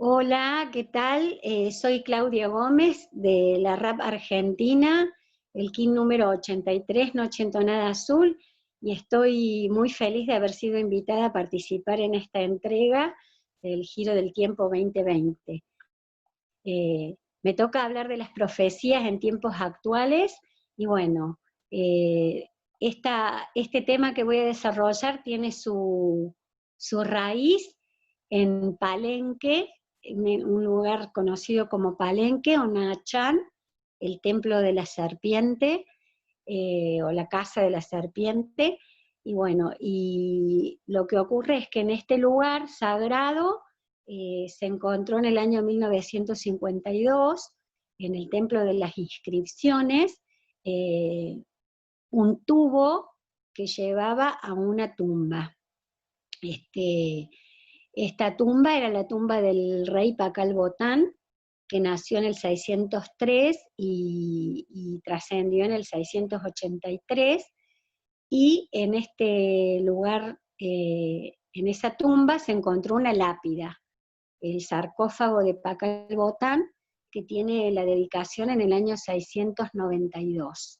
Hola, ¿qué tal? Soy Claudia Gómez de la RAP Argentina, el KIN número 83, Noche Entonada Azul, y estoy muy feliz de haber sido invitada a participar en esta entrega del Giro del Tiempo 2020. Me toca hablar de las profecías en tiempos actuales, y bueno, eh, este tema que voy a desarrollar tiene su raíz en Palenque, en un lugar conocido como Palenque o Nachán, el templo de la serpiente, o la casa de la serpiente, y bueno, y lo que ocurre es que en este lugar sagrado se encontró en el año 1952, en el templo de las inscripciones, eh, un tubo que llevaba a una tumba. Esta tumba era la tumba del rey Pakal Botán, que nació en el 603 y trascendió en el 683, y en este lugar, en esa tumba, se encontró una lápida, el sarcófago de Pakal Botán, que tiene la dedicación en el año 692.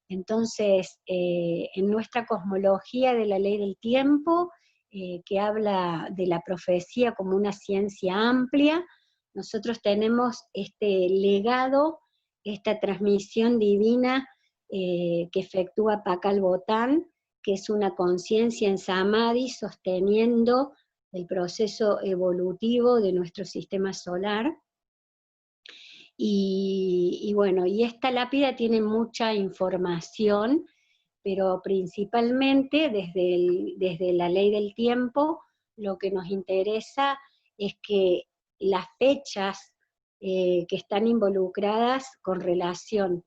Entonces, en nuestra cosmología de la ley del tiempo, que habla de la profecía como una ciencia amplia, nosotros tenemos este legado, esta transmisión divina que efectúa Pakal Botán, que es una conciencia en Samadhi sosteniendo el proceso evolutivo de nuestro sistema solar. Y bueno, y esta lápida tiene mucha información, pero principalmente desde la ley del tiempo, lo que nos interesa es que las fechas que están involucradas con relación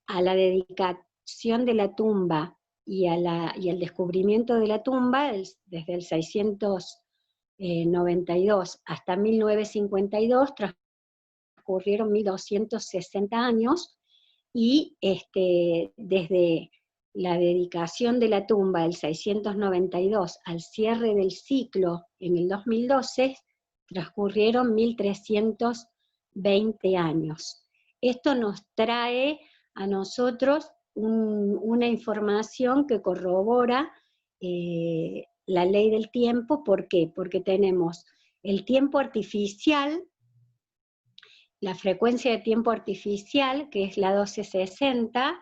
a la dedicación de la tumba y al descubrimiento de la tumba, desde el 692 hasta 1952, transcurrieron 1260 años, y desde la dedicación de la tumba del 692 al cierre del ciclo en el 2012, transcurrieron 1320 años. Esto nos trae a nosotros una información que corrobora la ley del tiempo. ¿Por qué? Porque tenemos el tiempo artificial, la frecuencia de tiempo artificial, que es la 1260,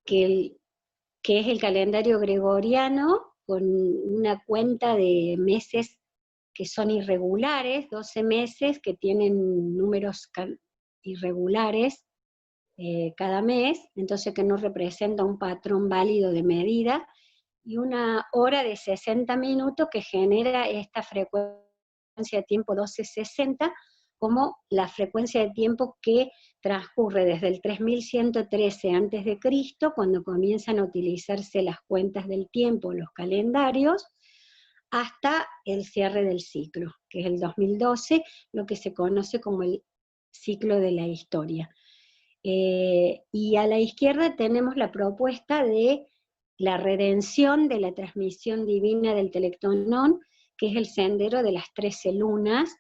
que es el calendario gregoriano, con una cuenta de meses que son irregulares, 12 meses que tienen números irregulares cada mes, entonces que no representa un patrón válido de medida, y una hora de 60 minutos que genera esta frecuencia de tiempo 1260 como la frecuencia de tiempo que transcurre desde el 3113 a.C., cuando comienzan a utilizarse las cuentas del tiempo, los calendarios, hasta el cierre del ciclo, que es el 2012, lo que se conoce como el ciclo de la historia. Y a la izquierda tenemos la propuesta de la redención de la transmisión divina del Telectonón, que es el sendero de las 13 lunas,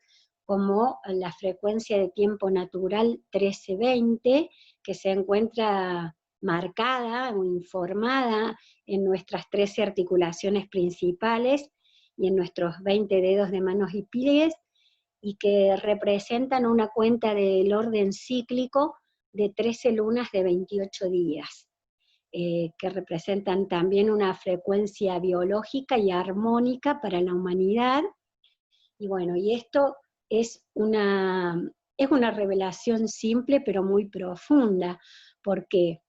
como la frecuencia de tiempo natural 1320, que se encuentra marcada o informada en nuestras 13 articulaciones principales y en nuestros 20 dedos de manos y pies, y que representan una cuenta del orden cíclico de 13 lunas de 28 días. Que representan también una frecuencia biológica y armónica para la humanidad. Y bueno, y esto es una revelación simple pero muy profunda. ¿Por qué?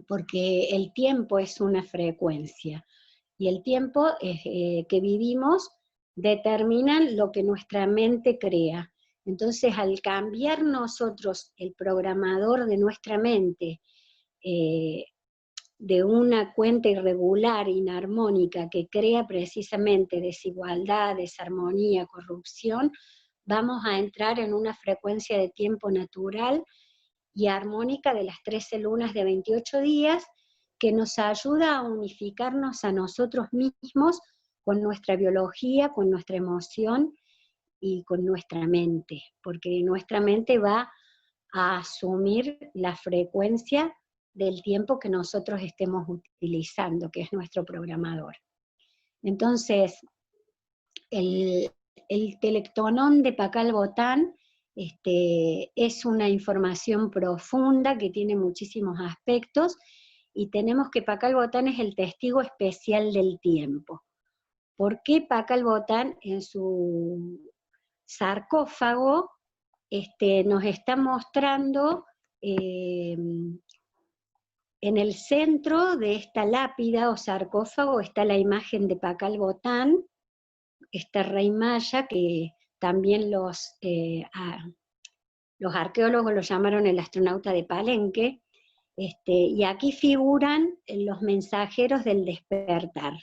Porque el tiempo es una frecuencia, y el tiempo que vivimos determina lo que nuestra mente crea. Entonces, al cambiar nosotros el programador de nuestra mente, de una cuenta irregular, inarmónica, que crea precisamente desigualdad, desarmonía, corrupción, vamos a entrar en una frecuencia de tiempo natural y armónica de las 13 lunas de 28 días, que nos ayuda a unificarnos a nosotros mismos con nuestra biología, con nuestra emoción y con nuestra mente, porque nuestra mente va a asumir la frecuencia del tiempo que nosotros estemos utilizando, que es nuestro programador. Entonces, el telectonón de Pakal Botán es una información profunda que tiene muchísimos aspectos, y tenemos que Pakal Botán es el testigo especial del tiempo. ¿Por qué Pakal Botán en su sarcófago nos está mostrando en el centro de esta lápida o sarcófago está la imagen de Pakal Botán, este rey maya que también los arqueólogos lo llamaron el astronauta de Palenque, y aquí figuran los mensajeros del despertar.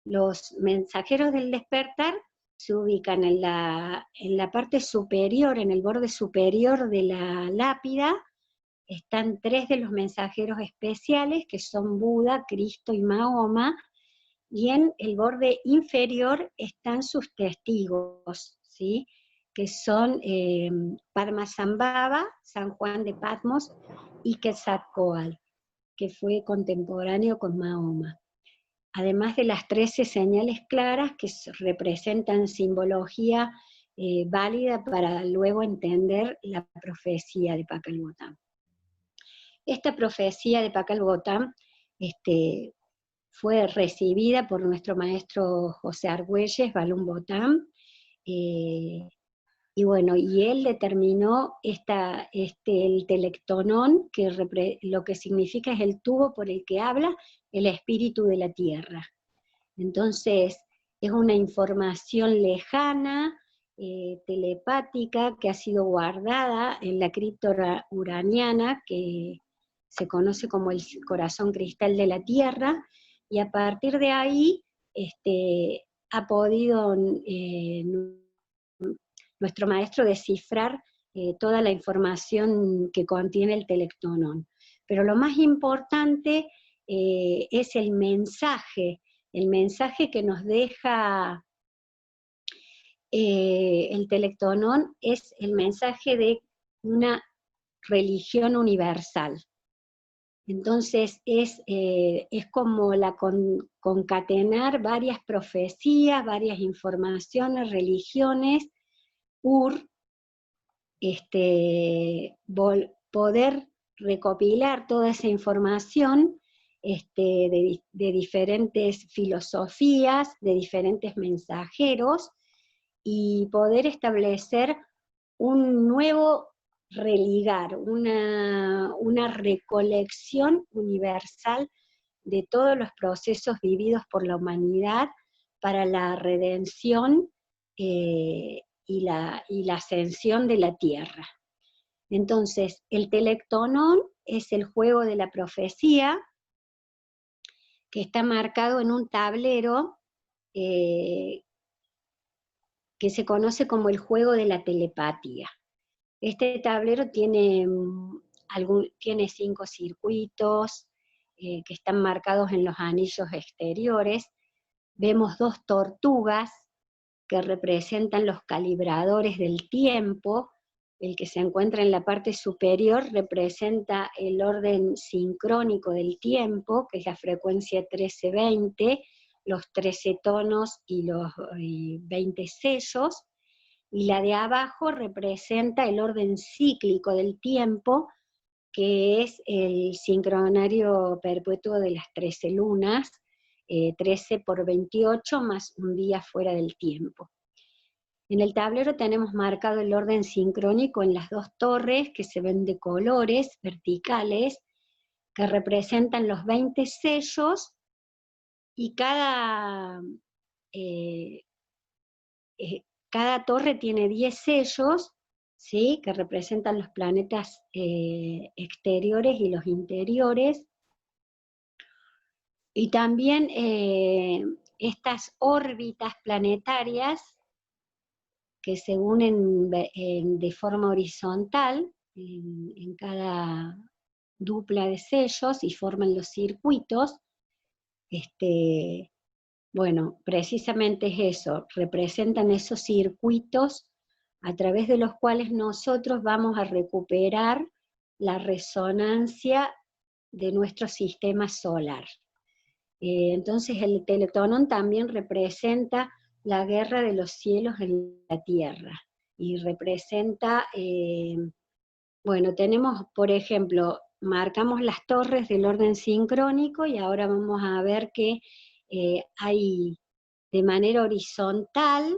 Los mensajeros del despertar se ubican en la parte superior, en el borde superior de la lápida. Están 3 de los mensajeros especiales, que son Buda, Cristo y Mahoma, y en el borde inferior están sus testigos, ¿sí? Que son Padmasambhava, San Juan de Patmos, y Quetzalcóatl, que fue contemporáneo con Mahoma. Además de las 13 señales claras que representan simbología válida para luego entender la profecía de Pakal Botán. Esta profecía de Pakal Botán fue recibida por nuestro maestro José Argüelles, Balún Botán, y bueno, y él determinó el telectonón, que lo que significa es el tubo por el que habla el espíritu de la tierra. Entonces, es una información lejana, telepática, que ha sido guardada en la cripta uraniana, que se conoce como el corazón cristal de la Tierra, y a partir de ahí ha podido nuestro maestro descifrar toda la información que contiene el telectonón. Pero lo más importante es el mensaje que nos deja el telectonón, es el mensaje de una religión universal. Entonces es como concatenar varias profecías, varias informaciones, religiones, poder recopilar toda esa información de diferentes filosofías, de diferentes mensajeros, y poder establecer un nuevo religar, una recolección universal de todos los procesos vividos por la humanidad para la redención y la ascensión de la Tierra. Entonces, el telectonón es el juego de la profecía, que está marcado en un tablero que se conoce como el juego de la telepatía. Este tablero tiene 5 circuitos que están marcados en los anillos exteriores. Vemos 2 tortugas que representan los calibradores del tiempo. El que se encuentra en la parte superior representa el orden sincrónico del tiempo, que es la frecuencia 1320, los 13 tonos y los 20 sellos, y la de abajo representa el orden cíclico del tiempo, que es el sincronario perpetuo de las 13 lunas, 13 por 28 más un día fuera del tiempo. En el tablero tenemos marcado el orden sincrónico en las 2 torres que se ven de colores verticales, que representan los 20 sellos, y cada torre tiene 10 sellos, ¿sí?, que representan los planetas exteriores y los interiores. Y también estas órbitas planetarias que se unen de forma horizontal en cada dupla de sellos y forman los circuitos, Bueno, precisamente es eso, representan esos circuitos a través de los cuales nosotros vamos a recuperar la resonancia de nuestro sistema solar. Entonces el Teletón también representa la guerra de los cielos en la tierra, y representa, bueno, tenemos, por ejemplo, marcamos las torres del orden sincrónico, y ahora vamos a ver que hay de manera horizontal,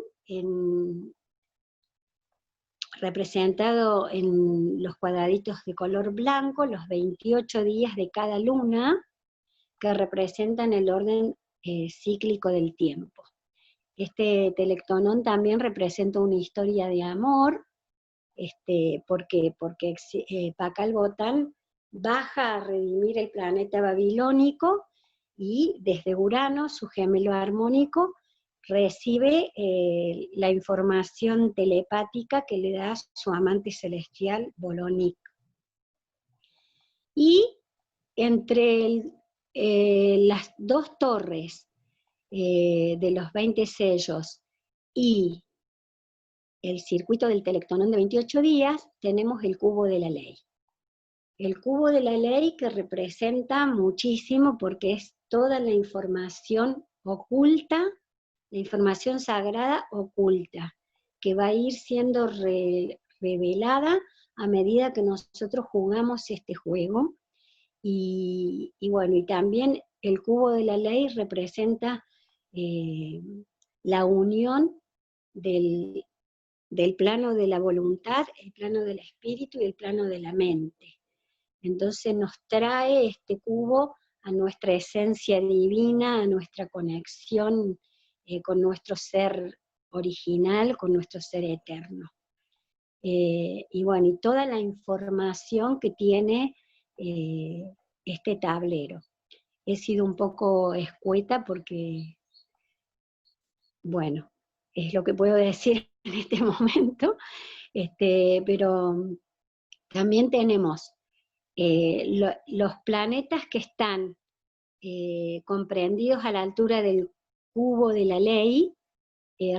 representado en los cuadraditos de color blanco, los 28 días de cada luna, que representan el orden cíclico del tiempo. Este telectonón también representa una historia de amor, porque Pakal Botán baja a redimir el planeta babilónico, y desde Urano, su gemelo armónico, recibe la información telepática que le da su amante celestial, Bolonic. Y entre las dos torres de los 20 sellos y el circuito del Telectonón de 28 días, tenemos el cubo de la ley. El cubo de la ley, que representa muchísimo porque es toda la información oculta, la información sagrada oculta, que va a ir siendo revelada a medida que nosotros jugamos este juego. Y bueno, y también el cubo de la ley representa la unión del plano de la voluntad, el plano del espíritu y el plano de la mente. Entonces nos trae este cubo a nuestra esencia divina, a nuestra conexión con nuestro ser original, con nuestro ser eterno. Y bueno, y toda la información que tiene este tablero. He sido un poco escueta porque, bueno, es lo que puedo decir en este momento, pero también tenemos los planetas que están comprendidos a la altura del cubo de la ley,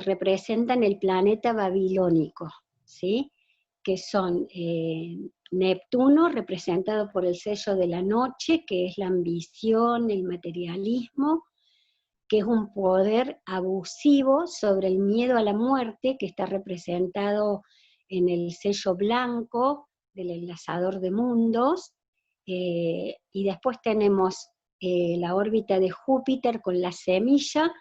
representan el planeta babilónico, ¿sí? Que son Neptuno, representado por el sello de la noche, que es la ambición, el materialismo, que es un poder abusivo sobre el miedo a la muerte, que está representado en el sello blanco del enlazador de mundos, y después tenemos la órbita de Júpiter con la semilla,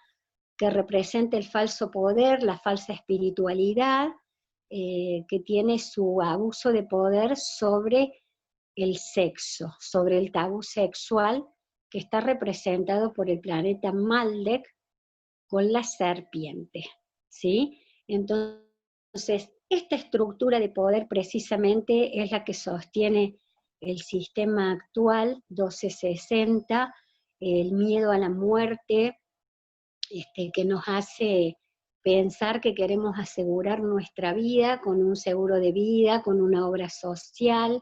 que representa el falso poder, la falsa espiritualidad, que tiene su abuso de poder sobre el sexo, sobre el tabú sexual, que está representado por el planeta Maldek con la serpiente, ¿sí? Entonces, esta estructura de poder precisamente es la que sostiene el sistema actual 1260, el miedo a la muerte, que nos hace pensar que queremos asegurar nuestra vida con un seguro de vida, con una obra social,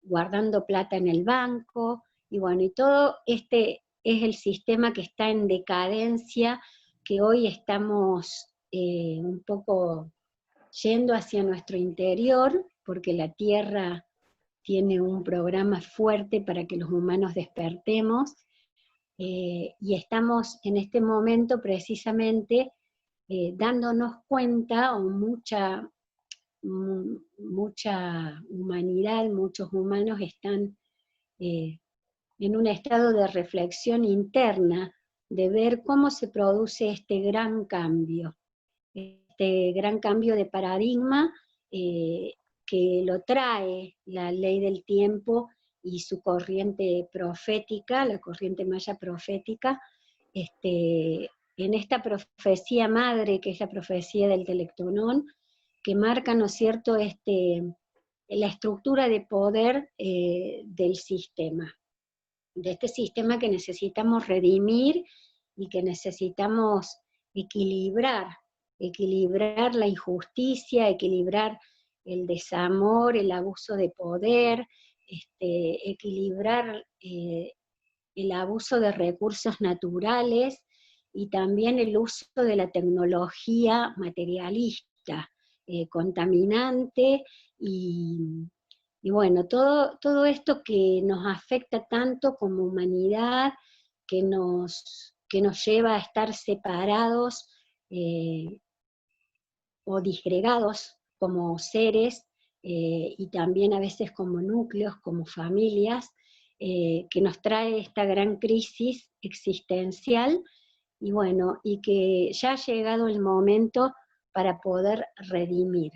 guardando plata en el banco, y bueno, y todo este es el sistema que está en decadencia, que hoy estamos un poco yendo hacia nuestro interior, porque la Tierra tiene un programa fuerte para que los humanos despertemos, y estamos en este momento precisamente dándonos cuenta, o mucha humanidad, muchos humanos están en un estado de reflexión interna, de ver cómo se produce este gran cambio de paradigma, que lo trae la ley del tiempo y su corriente profética, la corriente maya profética, en esta profecía madre, que es la profecía del Telectonón, que marca, ¿no es cierto?, la estructura de poder del sistema, de este sistema que necesitamos redimir y que necesitamos equilibrar la injusticia, equilibrar el desamor, el abuso de poder, equilibrar el abuso de recursos naturales y también el uso de la tecnología materialista, contaminante, y bueno, todo esto que nos afecta tanto como humanidad, que nos lleva a estar separados o disgregados como seres, y también a veces como núcleos, como familias, que nos trae esta gran crisis existencial, y bueno, y que ya ha llegado el momento para poder redimir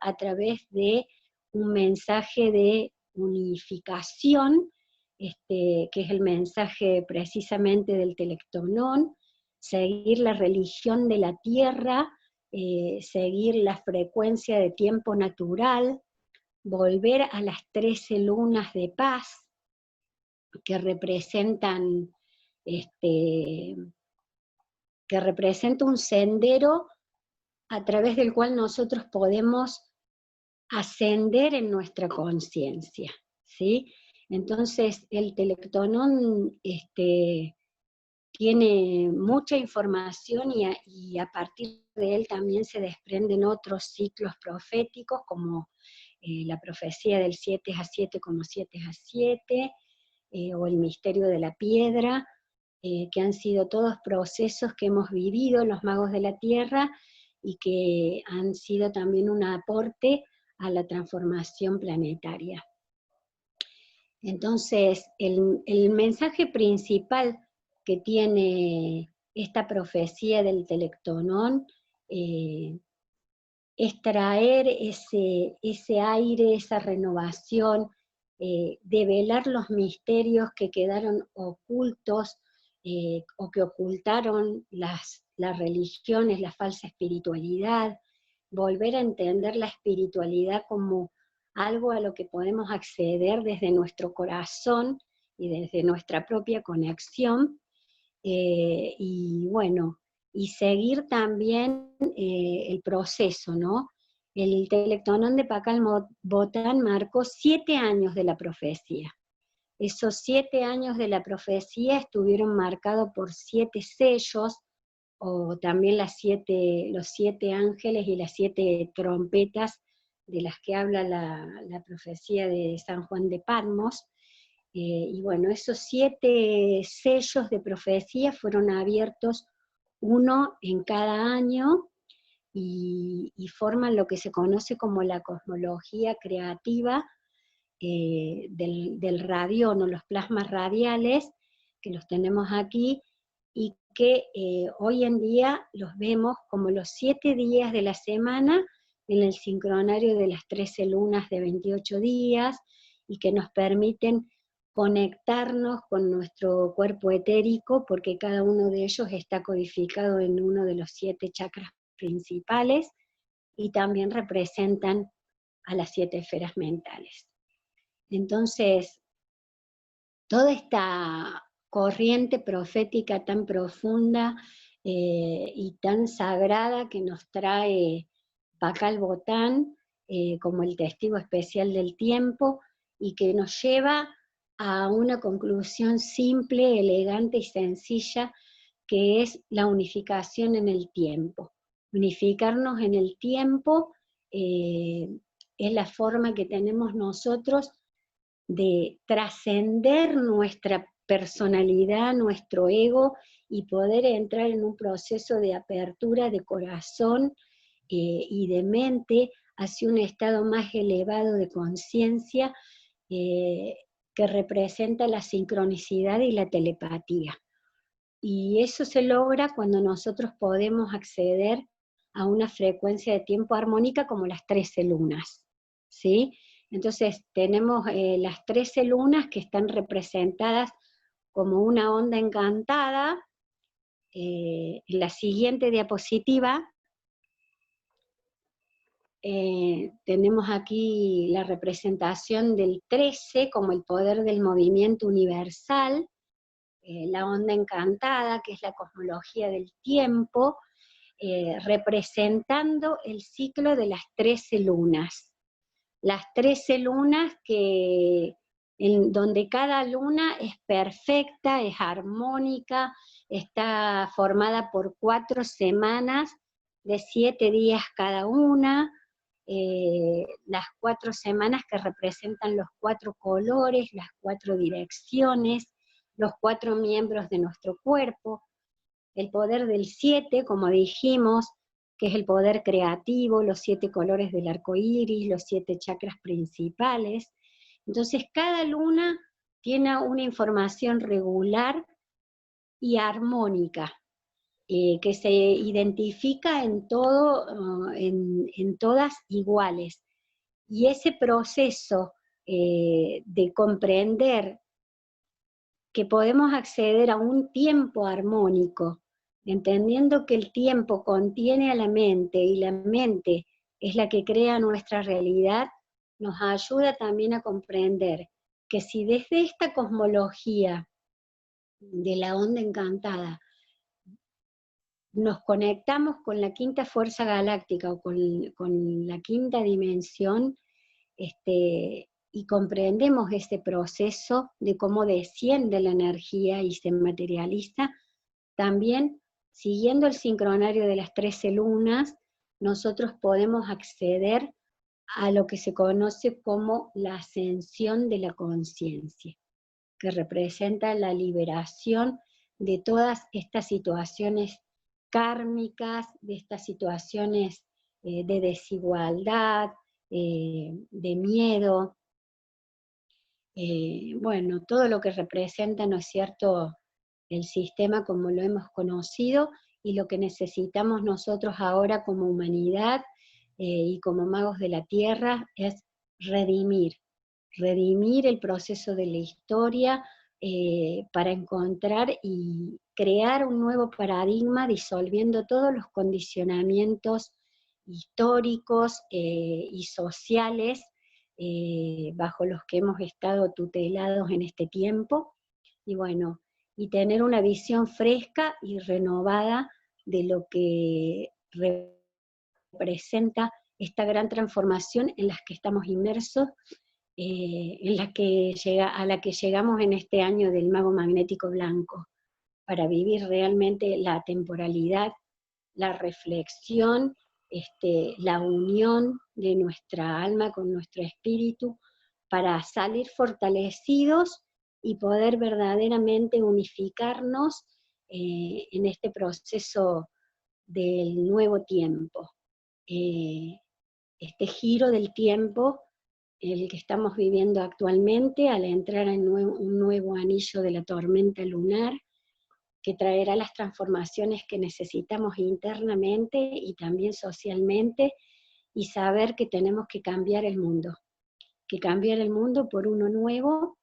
a través de un mensaje de unificación, que es el mensaje precisamente del Telectonón, seguir la religión de la tierra, seguir la frecuencia de tiempo natural, volver a las 13 lunas de paz, que representan que representa un sendero a través del cual nosotros podemos ascender en nuestra conciencia, ¿sí? Entonces, el Telectonón tiene mucha información, y a partir de él también se desprenden otros ciclos proféticos, como la profecía del 7 a 7 como 7 a 7, o el misterio de la piedra, que han sido todos procesos que hemos vivido los magos de la tierra, y que han sido también un aporte a la transformación planetaria. Entonces, el mensaje principal que tiene esta profecía del Telectonón es traer ese aire, esa renovación, develar los misterios que quedaron ocultos, o que ocultaron las religiones, la falsa espiritualidad, volver a entender la espiritualidad como algo a lo que podemos acceder desde nuestro corazón y desde nuestra propia conexión, y bueno, y seguir también el proceso, ¿no? El Telectonón de Pakal Botán marcó 7 años de la profecía. Esos 7 años de la profecía estuvieron marcados por 7 sellos, o también los 7 ángeles y las 7 trompetas de las que habla la profecía de San Juan de Patmos. Y bueno, esos 7 sellos de profecía fueron abiertos, uno en cada año, y forman lo que se conoce como la cosmología creativa del radión, o los plasmas radiales, que los tenemos aquí, y que hoy en día los vemos como los 7 días de la semana en el sincronario de las 13 lunas de 28 días, y que nos permiten conectarnos con nuestro cuerpo etérico, porque cada uno de ellos está codificado en uno de los 7 chakras principales, y también representan a las 7 esferas mentales. Entonces, toda esta corriente profética tan profunda y tan sagrada que nos trae Pakal Botán, como el testigo especial del tiempo, y que nos lleva a una conclusión simple, elegante y sencilla, que es la unificación en el tiempo. Unificarnos en el tiempo es la forma que tenemos nosotros de trascender nuestra personalidad, nuestro ego, y poder entrar en un proceso de apertura de corazón y de mente hacia un estado más elevado de conciencia, que representa la sincronicidad y la telepatía. Y eso se logra cuando nosotros podemos acceder a una frecuencia de tiempo armónica como las 13 lunas, ¿sí? Entonces tenemos las 13 lunas, que están representadas como una onda encantada. En la siguiente diapositiva tenemos aquí la representación del 13 como el poder del movimiento universal, la onda encantada, que es la cosmología del tiempo, representando el ciclo de las 13 lunas. Las 13 lunas que en donde cada luna es perfecta, es armónica, está formada por 4 semanas de 7 días cada una, las 4 semanas que representan los 4 colores, las 4 direcciones, los 4 miembros de nuestro cuerpo, el poder del 7, como dijimos, que es el poder creativo, los 7 colores del arco iris, los 7 chakras principales. Entonces cada luna tiene una información regular y armónica, que se identifica en todo, en todas iguales. Y ese proceso de comprender que podemos acceder a un tiempo armónico, entendiendo que el tiempo contiene a la mente y la mente es la que crea nuestra realidad, nos ayuda también a comprender que si desde esta cosmología de la onda encantada nos conectamos con la quinta fuerza galáctica o con la quinta dimensión, y comprendemos ese proceso de cómo desciende la energía y se materializa, también siguiendo el sincronario de las 13 lunas, nosotros podemos acceder a lo que se conoce como la ascensión de la conciencia, que representa la liberación de todas estas situaciones kármicas, de estas situaciones de desigualdad, de miedo, bueno, todo lo que representa, ¿no es cierto?, el sistema como lo hemos conocido, y lo que necesitamos nosotros ahora como humanidad y como magos de la tierra es redimir el proceso de la historia para encontrar y crear un nuevo paradigma disolviendo todos los condicionamientos históricos y sociales bajo los que hemos estado tutelados en este tiempo, y bueno, y tener una visión fresca y renovada de lo que representa esta gran transformación en la que estamos inmersos, a la que llegamos en este año del mago magnético blanco, para vivir realmente la temporalidad, la reflexión, la unión de nuestra alma con nuestro espíritu, para salir fortalecidos y poder verdaderamente unificarnos en este proceso del nuevo tiempo. Este giro del tiempo, el que estamos viviendo actualmente, al entrar en un nuevo anillo de la tormenta lunar, que traerá las transformaciones que necesitamos internamente y también socialmente, y saber que tenemos que cambiar el mundo por uno nuevo,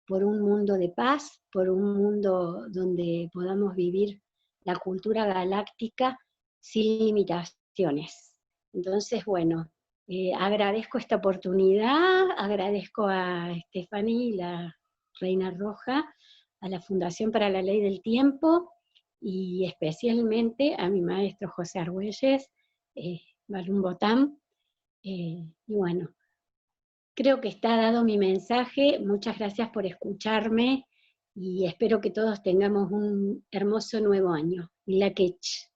por un mundo de paz, por un mundo donde podamos vivir la cultura galáctica sin limitaciones. Entonces, bueno, agradezco esta oportunidad, agradezco a Stephanie, la Reina Roja, a la Fundación para la Ley del Tiempo, y especialmente a mi maestro José Argüelles, Balún Botán, y bueno, creo que está dado mi mensaje. Muchas gracias por escucharme y espero que todos tengamos un hermoso nuevo año. La Quech.